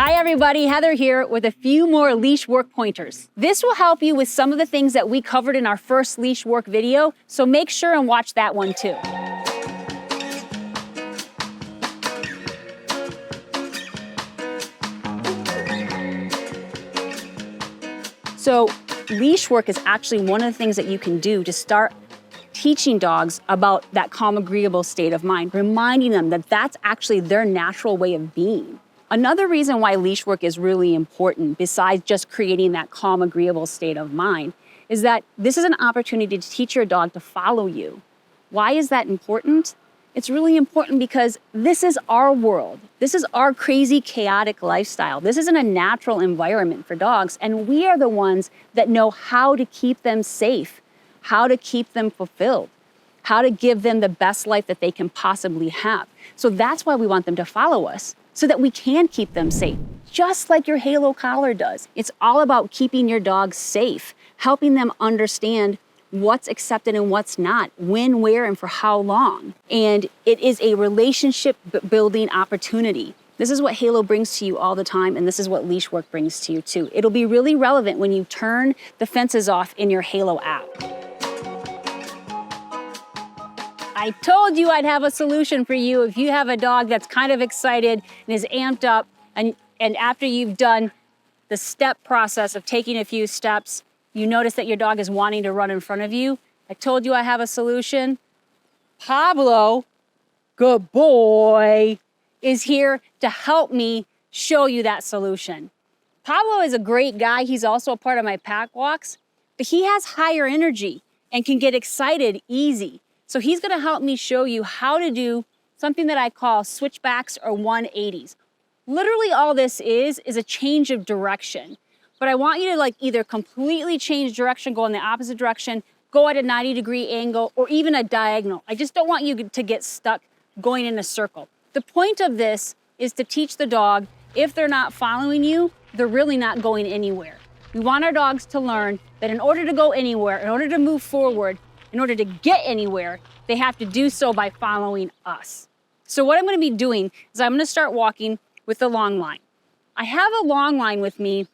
Hi everybody, Heather here with a few more leash work pointers. This will help you with some of the things that we covered in our first leash work video, so make sure and watch that one too. So leash work is actually one of the things that you can do to start teaching dogs about that calm, agreeable state of mind, reminding them that that's actually their natural way of being. Another reason why leash work is really important, besides just creating that calm, agreeable state of mind, is that this is an opportunity to teach your dog to follow you. Why is that important? It's really important because this is our world. This is our crazy, chaotic lifestyle. This isn't a natural environment for dogs, and we are the ones that know how to keep them safe, how to keep them fulfilled, how to give them the best life that they can possibly have. So that's why we want them to follow us, so that we can keep them safe, just like your Halo collar does. It's all about keeping your dog safe, helping them understand what's accepted and what's not, when, where, and for how long. And it is a relationship building opportunity. This is what Halo brings to you all the time, and this is what leash work brings to you too. It'll be really relevant when you turn the fences off in your Halo app. I told you I'd have a solution for you if you have a dog that's kind of excited and is amped up, and after you've done the step process of taking a few steps, you notice that your dog is wanting to run in front of you. I told you I have a solution. Pablo, good boy, is here to help me show you that solution. Pablo is a great guy. He's also a part of my pack walks, but he has higher energy and can get excited easy. So he's gonna help me show you how to do something that I call switchbacks or 180s. Literally all this is a change of direction. But I want you to either completely change direction, go in the opposite direction, go at a 90-degree angle, or even a diagonal. I just don't want you to get stuck going in a circle. The point of this is to teach the dog, if they're not following you, they're really not going anywhere. We want our dogs to learn that in order to go anywhere, in order to move forward, in order to get anywhere, they have to do so by following us. So what I'm gonna be doing is I'm gonna start walking with the long line. I have a long line with me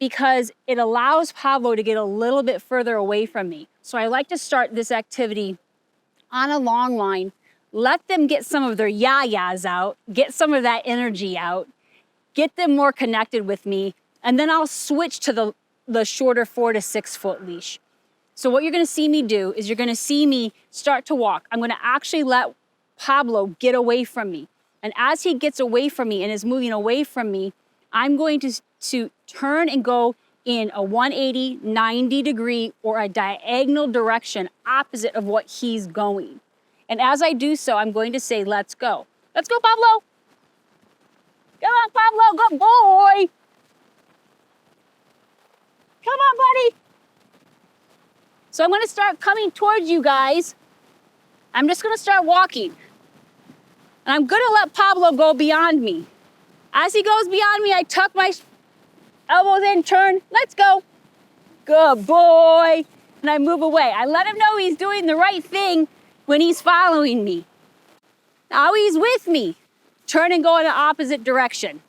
because it allows Pablo to get a little bit further away from me. So I like to start this activity on a long line, let them get some of their yah-yahs out, get some of that energy out, get them more connected with me, and then I'll switch to the shorter 4 to 6 foot leash. So what you're gonna see me do is you're gonna see me start to walk. I'm gonna actually let Pablo get away from me. And as he gets away from me and is moving away from me, I'm going to turn and go in a 180, 90-degree, or a diagonal direction opposite of what he's going. And as I do so, I'm going to say, let's go. Let's go, Pablo. Come on, Pablo, good boy. Come on, buddy. So I'm gonna start coming towards you guys. I'm just gonna start walking. And I'm gonna let Pablo go beyond me. As he goes beyond me, I tuck my elbows in, turn, let's go. Good boy. And I move away. I let him know he's doing the right thing when he's following me. Now he's with me. Turn and go in the opposite direction.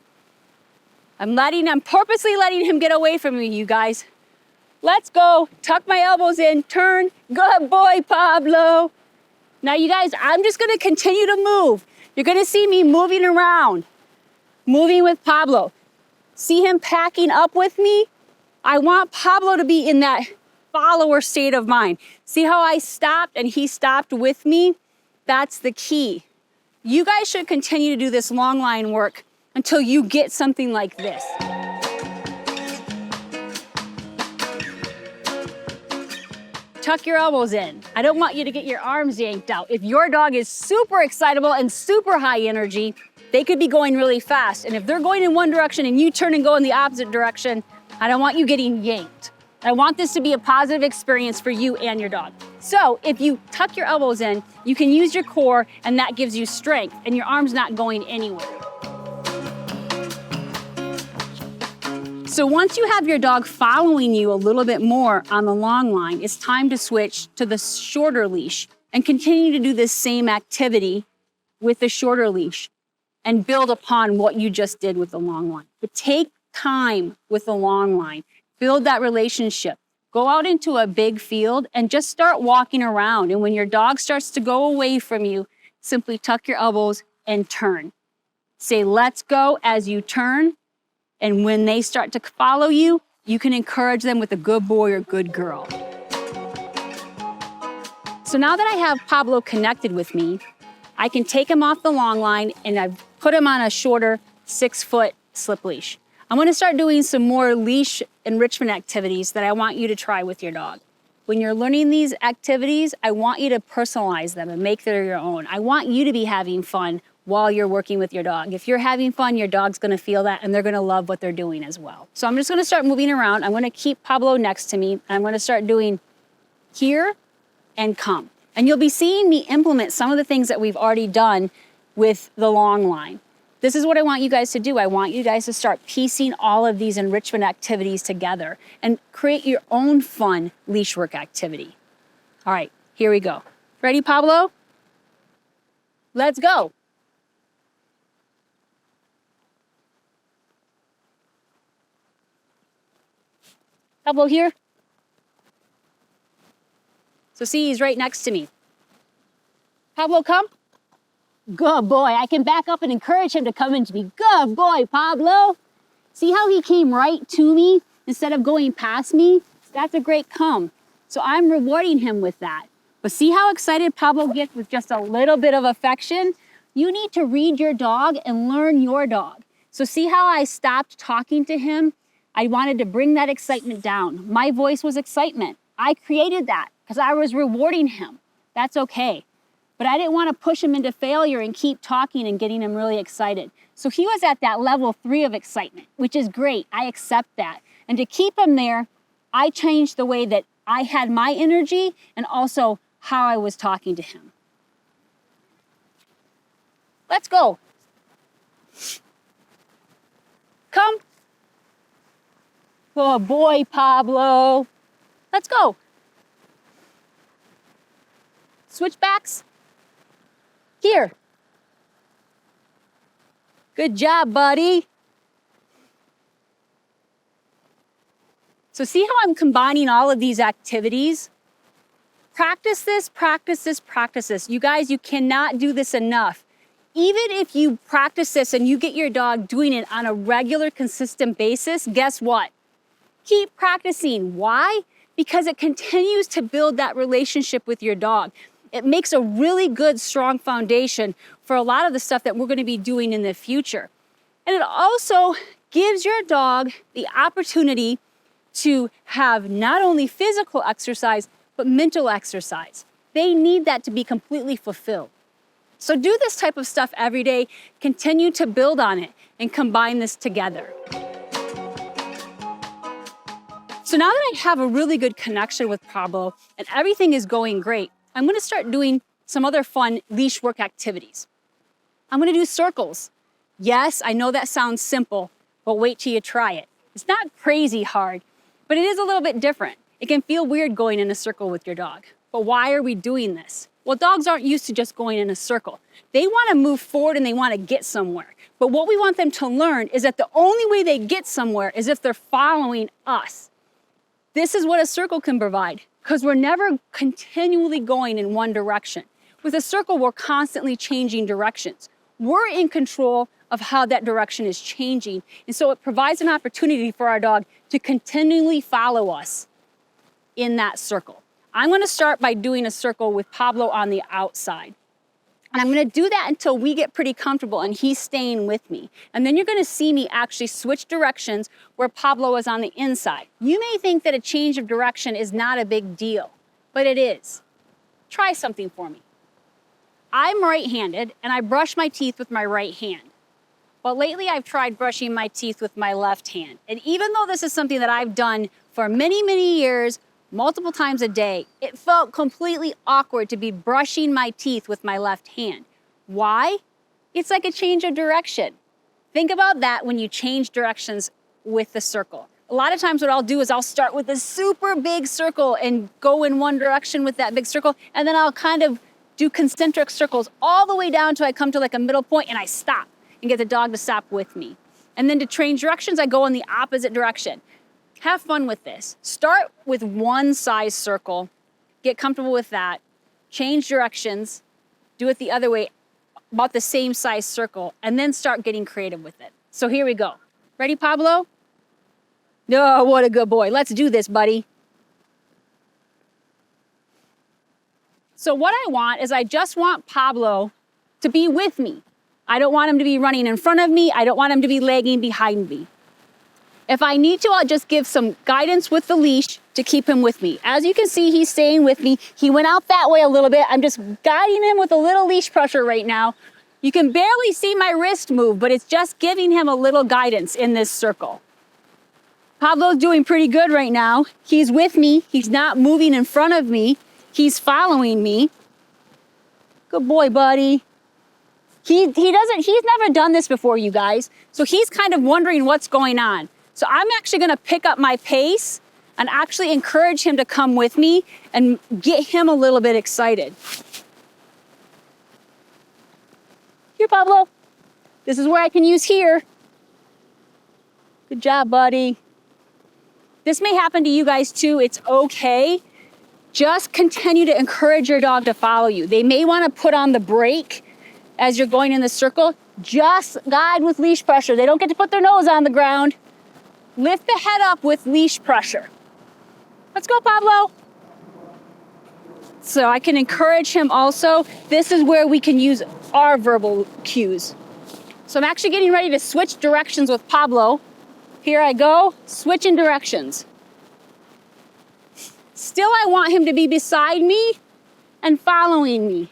I'm purposely letting him get away from me, you guys. Let's go, tuck my elbows in, turn, good boy, Pablo. Now you guys, I'm just gonna continue to move. You're gonna see me moving around, moving with Pablo. See him packing up with me? I want Pablo to be in that follower state of mind. See how I stopped and he stopped with me? That's the key. You guys should continue to do this long line work until you get something like this. Tuck your elbows in. I don't want you to get your arms yanked out. If your dog is super excitable and super high energy, they could be going really fast. And if they're going in one direction and you turn and go in the opposite direction, I don't want you getting yanked. I want this to be a positive experience for you and your dog. So if you tuck your elbows in, you can use your core and that gives you strength and your arm's not going anywhere. So once you have your dog following you a little bit more on the long line, it's time to switch to the shorter leash and continue to do this same activity with the shorter leash. and build upon what you just did with the long line. But take time with the long line. Build that relationship. Go out into a big field and just start walking around. And when your dog starts to go away from you, simply tuck your elbows and turn. Say, let's go as you turn. And when they start to follow you, you can encourage them with a good boy or good girl. So now that I have Pablo connected with me, I can take him off the long line and I've put him on a shorter 6-foot slip leash. I'm gonna start doing some more leash enrichment activities that I want you to try with your dog. When you're learning these activities, I want you to personalize them and make them your own. I want you to be having fun while you're working with your dog. If you're having fun, your dog's gonna feel that and they're gonna love what they're doing as well. So I'm just gonna start moving around. I'm gonna keep Pablo next to me and I'm gonna start doing here and come. And you'll be seeing me implement some of the things that we've already done with the long line. This is what I want you guys to do. I want you guys to start piecing all of these enrichment activities together and create your own fun leash work activity. All right, here we go. Ready, Pablo? Let's go. Pablo here. So see, he's right next to me. Pablo, come. Good boy. I can back up and encourage him to come into me. Good boy, Pablo. See how he came right to me instead of going past me? That's a great come. So I'm rewarding him with that. But see how excited Pablo gets with just a little bit of affection? You need to read your dog and learn your dog. So see how I stopped talking to him? I wanted to bring that excitement down. My voice was excitement. I created that because I was rewarding him. That's okay. But I didn't want to push him into failure and keep talking and getting him really excited. So he was at that level 3 of excitement, which is great. I accept that. And to keep him there, I changed the way that I had my energy and also how I was talking to him. Let's go. Come. Good boy, Pablo. Let's go. Switchbacks. Here. Good job, buddy. So see how I'm combining all of these activities? Practice this, practice this, practice this. You guys, you cannot do this enough. Even if you practice this and you get your dog doing it on a regular, consistent basis, guess what? Keep practicing. Why? Because it continues to build that relationship with your dog. It makes a really good, strong foundation for a lot of the stuff that we're going to be doing in the future. And it also gives your dog the opportunity to have not only physical exercise, but mental exercise. They need that to be completely fulfilled. So do this type of stuff every day, continue to build on it, and combine this together. So now that I have a really good connection with Pablo and everything is going great, I'm gonna start doing some other fun leash work activities. I'm gonna do circles. Yes, I know that sounds simple, but wait till you try it. It's not crazy hard, but it is a little bit different. It can feel weird going in a circle with your dog. But why are we doing this? Well, dogs aren't used to just going in a circle. They wanna move forward and they wanna get somewhere. But what we want them to learn is that the only way they get somewhere is if they're following us. This is what a circle can provide, because we're never continually going in one direction. With a circle, we're constantly changing directions. We're in control of how that direction is changing. And so it provides an opportunity for our dog to continually follow us in that circle. I'm gonna start by doing a circle with Pablo on the outside. And I'm gonna do that until we get pretty comfortable and he's staying with me. And then you're gonna see me actually switch directions where Pablo is on the inside. You may think that a change of direction is not a big deal, but it is. Try something for me. I'm right-handed and I brush my teeth with my right hand. But lately I've tried brushing my teeth with my left hand. And even though this is something that I've done for many, many years, multiple times a day, it felt completely awkward to be brushing my teeth with my left hand. Why? It's like a change of direction. Think about that when you change directions with the circle. A lot of times what I'll do is I'll start with a super big circle and go in one direction with that big circle, and then I'll kind of do concentric circles all the way down till I come to like a middle point and I stop. and get the dog to stop with me. And then to change directions, I go in the opposite direction. Have fun with this. Start with one size circle, get comfortable with that, change directions, do it the other way, about the same size circle, and then start getting creative with it. So here we go. Ready, Pablo? Oh, what a good boy. Let's do this, buddy. So what I want is I just want Pablo to be with me. I don't want him to be running in front of me. I don't want him to be lagging behind me. If I need to, I'll just give some guidance with the leash to keep him with me. As you can see, he's staying with me. He went out that way a little bit. I'm just guiding him with a little leash pressure right now. You can barely see my wrist move, but it's just giving him a little guidance in this circle. Pablo's doing pretty good right now. He's with me. He's not moving in front of me. He's following me. Good boy, buddy. He's never done this before, you guys. So he's kind of wondering what's going on. So I'm actually gonna pick up my pace and actually encourage him to come with me and get him a little bit excited. Here, Pablo. This is where I can use here. Good job, buddy. This may happen to you guys too. It's okay. Just continue to encourage your dog to follow you. They may want to put on the brake as you're going in the circle. Just guide with leash pressure. They don't get to put their nose on the ground. Lift the head up with leash pressure. Let's go, Pablo. So I can encourage him also. This is where we can use our verbal cues. So I'm actually getting ready to switch directions with Pablo. Here I go, switching directions. Still, I want him to be beside me and following me.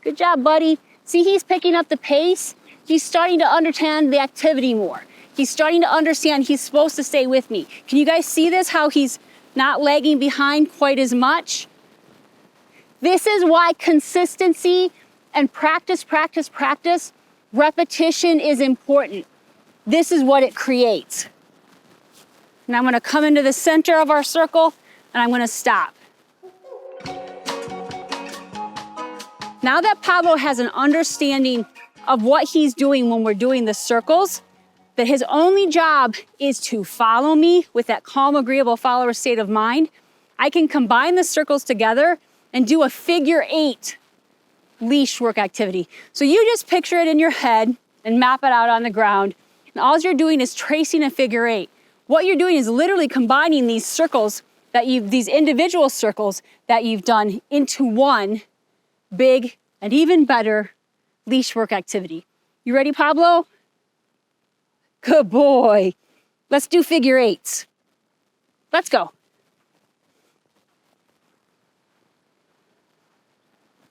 Good job, buddy. See, he's picking up the pace. He's starting to understand the activity more. He's starting to understand he's supposed to stay with me. Can you guys see this, how he's not lagging behind quite as much? This is why consistency and practice, repetition is important. This is what it creates. And I'm gonna come into the center of our circle and I'm gonna stop. Now that Pablo has an understanding of what he's doing when we're doing the circles, that his only job is to follow me with that calm, agreeable follower state of mind, I can combine the circles together and do a figure 8 leash work activity. So you just picture it in your head and map it out on the ground. And all you're doing is tracing a figure 8. What you're doing is literally combining these circles these individual circles that you've done into one big and even better leash work activity. You ready, Pablo? Good boy. Let's do figure 8s. Let's go.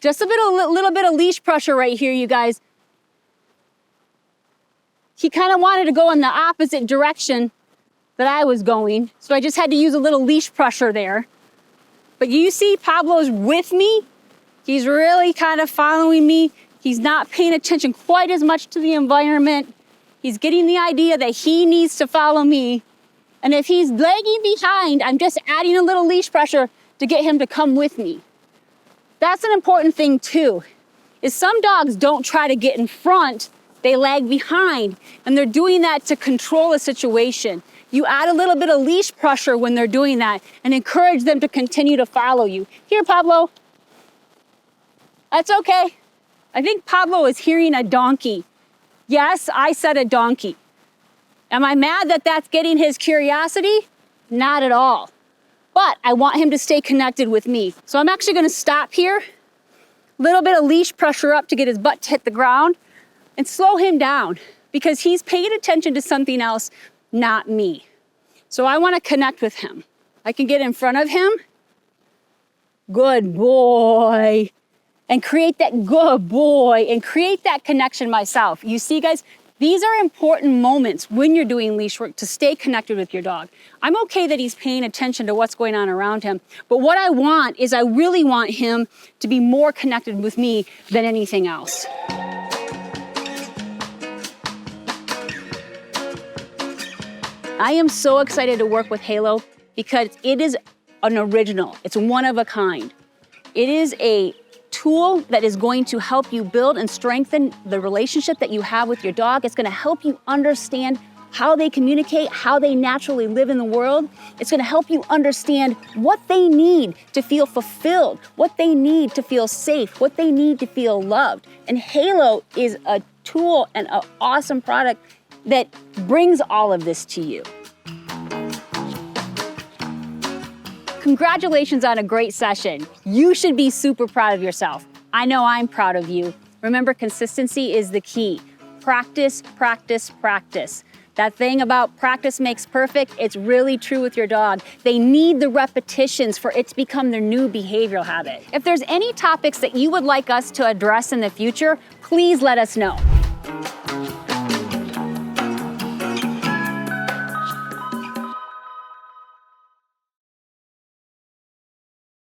Just a little bit of leash pressure right here, you guys. He kind of wanted to go in the opposite direction that I was going, so I just had to use a little leash pressure there. But you see Pablo's with me. He's really kind of following me. He's not paying attention quite as much to the environment. He's getting the idea that he needs to follow me. And if he's lagging behind, I'm just adding a little leash pressure to get him to come with me. That's an important thing too, is some dogs don't try to get in front, they lag behind, and they're doing that to control a situation. You add a little bit of leash pressure when they're doing that and encourage them to continue to follow you. Here, Pablo. That's okay. I think Pablo is hearing a donkey. Yes, I said a donkey. Am I mad that that's getting his curiosity? Not at all. But I want him to stay connected with me. So I'm actually gonna stop here, little bit of leash pressure up to get his butt to hit the ground, and slow him down because he's paying attention to something else, not me. So I wanna connect with him. I can get in front of him. Good boy. And create that good boy and create that connection myself. You see, guys, these are important moments when you're doing leash work to stay connected with your dog. I'm okay that he's paying attention to what's going on around him, but what I want is I really want him to be more connected with me than anything else. I am so excited to work with Halo because it is an original. It's one of a kind. It is a tool that is going to help you build and strengthen the relationship that you have with your dog. It's going to help you understand how they communicate, how they naturally live in the world. It's going to help you understand what they need to feel fulfilled, what they need to feel safe, what they need to feel loved. And Halo is a tool and an awesome product that brings all of this to you. Congratulations on a great session. You should be super proud of yourself. I know I'm proud of you. Remember, consistency is the key. Practice, practice, practice. That thing about practice makes perfect, it's really true with your dog. They need the repetitions for it to become their new behavioral habit. If there's any topics that you would like us to address in the future, please let us know.